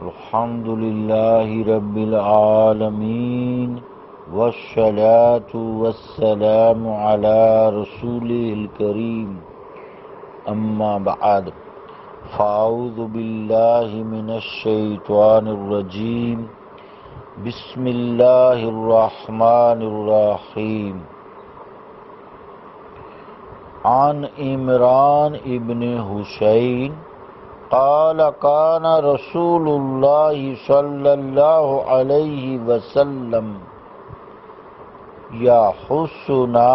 الحمد لله رب العالمين والصلاة والسلام على رسوله الكريم أما بعد فأعوذ بالله من الشيطان الرجيم بسم الله الرحمن الرحيم عن عمران ابن حسین قال كان رسول الله صلى الله عليه وسلم يحثنا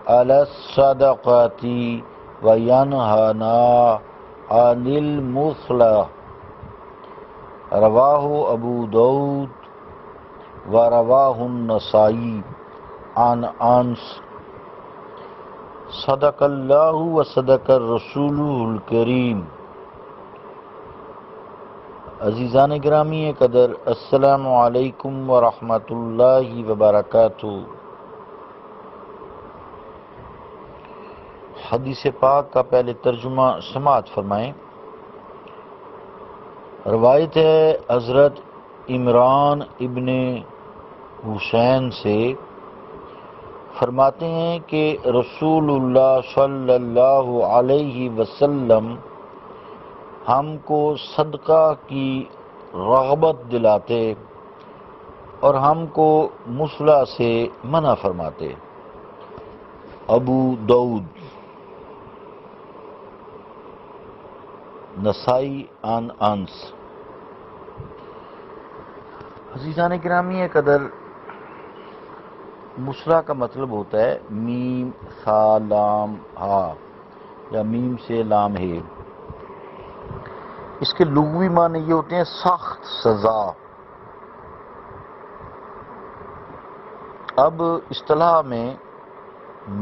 على الصدقة وينهانا عن المثلة رواه ابو داود ورواه النسائی عن انس صدق اللہ و صدق الرسول الکریم۔ عزیزان گرامی قدر، السلام علیکم ورحمۃ اللہ وبرکاتہ۔ حدیث پاک کا پہلے ترجمہ سماعت فرمائیں۔ روایت ہے حضرت عمران ابن حسین سے، فرماتے ہیں کہ رسول اللہ صلی اللہ علیہ وسلم ہم کو صدقہ کی رغبت دلاتے اور ہم کو مصلح سے منع فرماتے۔ ابو داؤد، نسائی عن انس۔ عزیزان گرامی قدر، مصلح کا مطلب ہوتا ہے میم سا لام ہا یا میم سے لام ہے۔ اس کے لغوی معنی یہ ہوتے ہیں سخت سزا۔ اب اصطلاح میں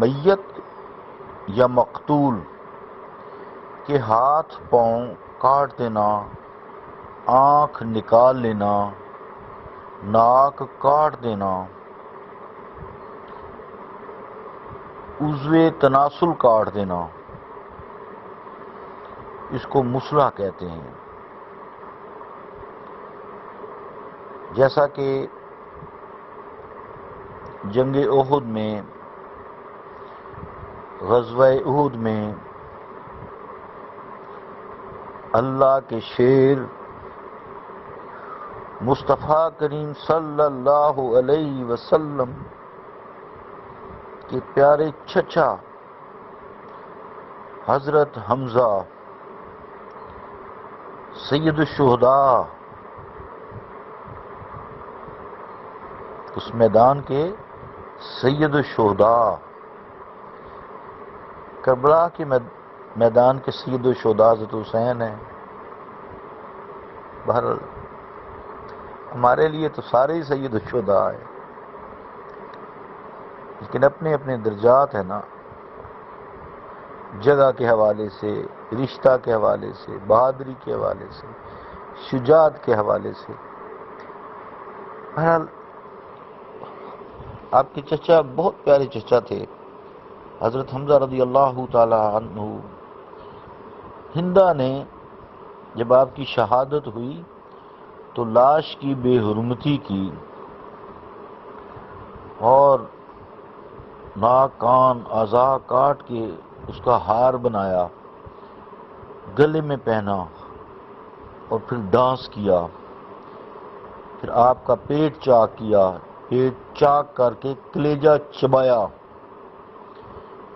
میت یا مقتول کے ہاتھ پاؤں کاٹ دینا، آنکھ نکال لینا، ناک کاٹ دینا، عضو تناسل کاٹ دینا، اس کو مصلح کہتے ہیں۔ جیسا کہ جنگ احد میں، غزوہ احد میں اللہ کے شیر مصطفیٰ کریم صلی اللہ علیہ وسلم کے پیارے چچا حضرت حمزہ سید الشہداء اس میدان کے سید الشہداء، کربلا کے میدان کے سید الشہداء حضرت حسین ہیں۔ بہرحال ہمارے لیے تو سارے ہی سید الشہداء ہیں، لیکن اپنے اپنے درجات ہیں نا، جگہ کے حوالے سے، رشتہ کے حوالے سے، بہادری کے حوالے سے، شجاعت کے حوالے سے۔ بہرحال آپ کے چچا بہت پیارے چچا تھے، حضرت حمزہ رضی اللہ تعالی عنہ۔ ہندہ نے جب آپ کی شہادت ہوئی تو لاش کی بے حرمتی کی اور ناک کان اعضاء کاٹ کے اس کا ہار بنایا، گلے میں پہنا اور پھر ڈانس کیا، پھر آپ کا پیٹ چاک کیا، پیٹ چاک کر کے کلیجہ چبایا۔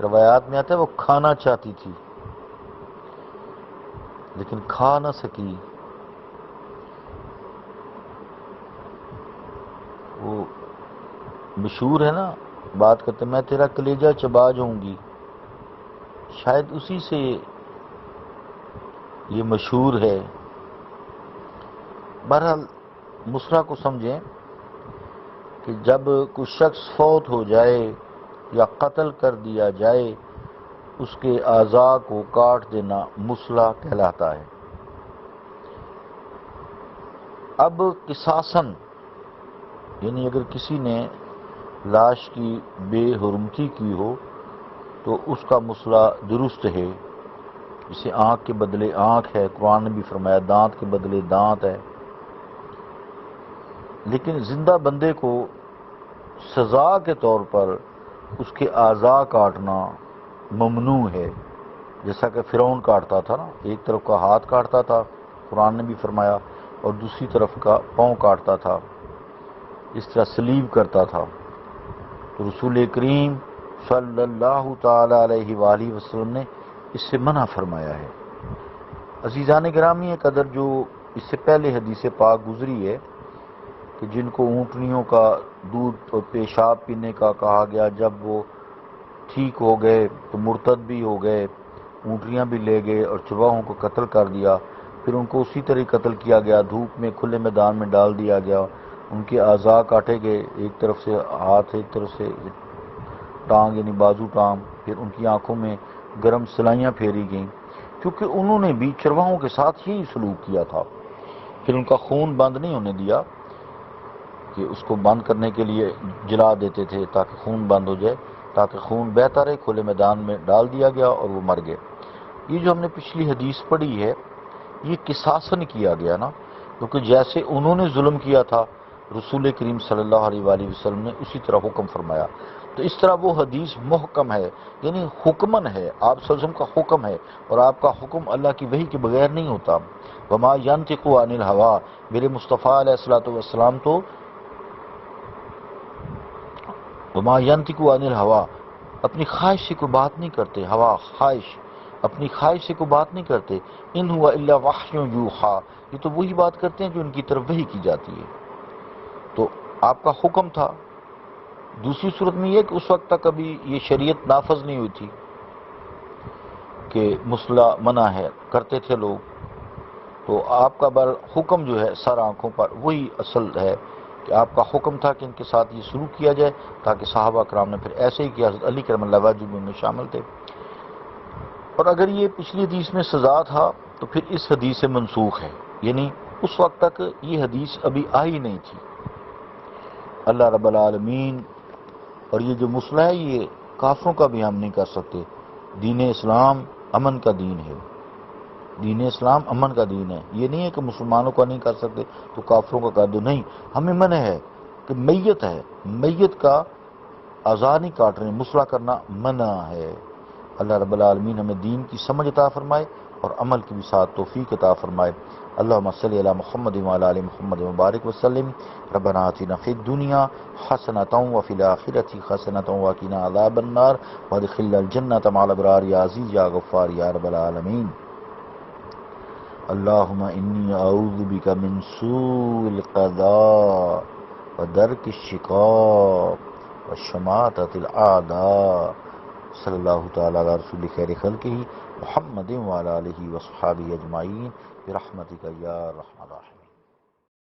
روایات میں آتا ہے وہ کھانا چاہتی تھی لیکن کھا نہ سکی۔ وہ مشہور ہے نا بات کرتے، میں تیرا کلیجہ چبا جاؤں گی، شاید اسی سے یہ مشہور ہے۔ بہرحال مصلح کو سمجھیں کہ جب کوئی شخص فوت ہو جائے یا قتل کر دیا جائے، اس کے اعضاء کو کاٹ دینا مصلح کہلاتا ہے۔ اب قصاصاً، یعنی اگر کسی نے لاش کی بے حرمتی کی ہو تو اس کا مصلح درست ہے، جسے آنکھ کے بدلے آنکھ ہے، قرآن نے بھی فرمایا دانت کے بدلے دانت ہے، لیکن زندہ بندے کو سزا کے طور پر اس کے اعضاء کاٹنا ممنوع ہے، جیسا کہ فرعون کاٹتا تھا نا، ایک طرف کا ہاتھ کاٹتا تھا قرآن نے بھی فرمایا، اور دوسری طرف کا پاؤں کاٹتا تھا، اس طرح سلیب کرتا تھا۔ تو رسول کریم صلی اللہ تعالی علیہ وآلہ وسلم نے اس سے منع فرمایا ہے۔ عزیزان گرامی قدر، جو اس سے پہلے حدیث پاک گزری ہے کہ جن کو اونٹنیوں کا دودھ اور پیشاب پینے کا کہا گیا، جب وہ ٹھیک ہو گئے تو مرتد بھی ہو گئے، اونٹنیاں بھی لے گئے اور چرواہوں کو قتل کر دیا، پھر ان کو اسی طرح قتل کیا گیا، دھوپ میں کھلے میدان میں ڈال دیا گیا، ان کے اعضاء کاٹے گئے، ایک طرف سے ہاتھ ایک طرف سے ٹانگ یعنی بازو ٹانگ، پھر ان کی آنکھوں میں گرم سلائیاں پھیری گئیں، کیونکہ انہوں نے بھی چرواہوں کے ساتھ یہی سلوک کیا تھا۔ پھر ان کا خون بند نہیں ہونے دیا، کہ اس کو بند کرنے کے لیے جلا دیتے تھے تاکہ خون بند ہو جائے، تاکہ خون بہتا رہے، کھلے میدان میں ڈال دیا گیا اور وہ مر گئے۔ یہ جو ہم نے پچھلی حدیث پڑھی ہے، یہ قصاصاً کیا گیا نا، کیونکہ جیسے انہوں نے ظلم کیا تھا رسول کریم صلی اللہ علیہ وآلہ وسلم نے اسی طرح حکم فرمایا۔ تو اس طرح وہ حدیث محکم ہے، یعنی حکمن ہے، آپ صلی اللہ علیہ وسلم کا حکم ہے، اور آپ کا حکم اللہ کی وحی کے بغیر نہیں ہوتا۔ وما ينطق عن الهوى، میرے مصطفیٰ علیہ الصلوۃ والسلام تو وما ينطق عن الهوى، اپنی خواہش سے کوئی بات نہیں کرتے، ہوا خواہش، اپنی خواہش سے کوئی بات نہیں کرتے، ان هو الا وحی یوحی، یہ تو وہی بات کرتے ہیں جو ان کی طرف وحی کی جاتی ہے۔ تو آپ کا حکم تھا۔ دوسری صورت میں یہ کہ اس وقت تک ابھی یہ شریعت نافذ نہیں ہوئی تھی کہ مصلح منع ہے، کرتے تھے لوگ، تو آپ کا حکم جو ہے سر آنکھوں پر وہی اصل ہے کہ آپ کا حکم تھا کہ ان کے ساتھ یہ سلوک کیا جائے، تاکہ صحابہ کرام نے پھر ایسے ہی کیا، حضرت علی کرم اللہ وجہ میں شامل تھے۔ اور اگر یہ پچھلی حدیث میں سزا تھا تو پھر اس حدیث سے منسوخ ہے، یعنی اس وقت تک یہ حدیث ابھی آئی نہیں تھی۔ اللہ رب العالمین، اور یہ جو مسئلہ ہے یہ کافروں کا بھی ہم نہیں کر سکتے۔ دین اسلام امن کا دین ہے، دین اسلام امن کا دین ہے، یہ نہیں ہے کہ مسلمانوں کا نہیں کر سکتے تو کافروں کا کر دو، نہیں، ہمیں منع ہے کہ میت ہے، میت کا اعضاء نہیں کاٹنے، مسئلہ کرنا منع ہے۔ اللہ رب العالمین ہمیں دین کی سمجھ عطا فرمائے اور عمل کی بھی ساتھ توفیق عطا فرمائے۔ اللہم صلی علی محمد وعلی آل محمد وبارک وسلم۔ ربنا آتنا فی الدنیا حسنۃ وفی الآخرۃ حسنۃ وقنا عذاب النار وادخلنا الجنۃ مع الابرار یا عزیز یا غفار یا رب العالمین۔ اللہم انی اعوذ بک من سوء القضاء ودرک الشقاء وشماتۃ الاعداء۔ صلی اللہ تعالی علی رسول خیر خلقہ محمد وعلی آلہ وصحبہ اجمعین برحمتک یا ارحم الراحمین۔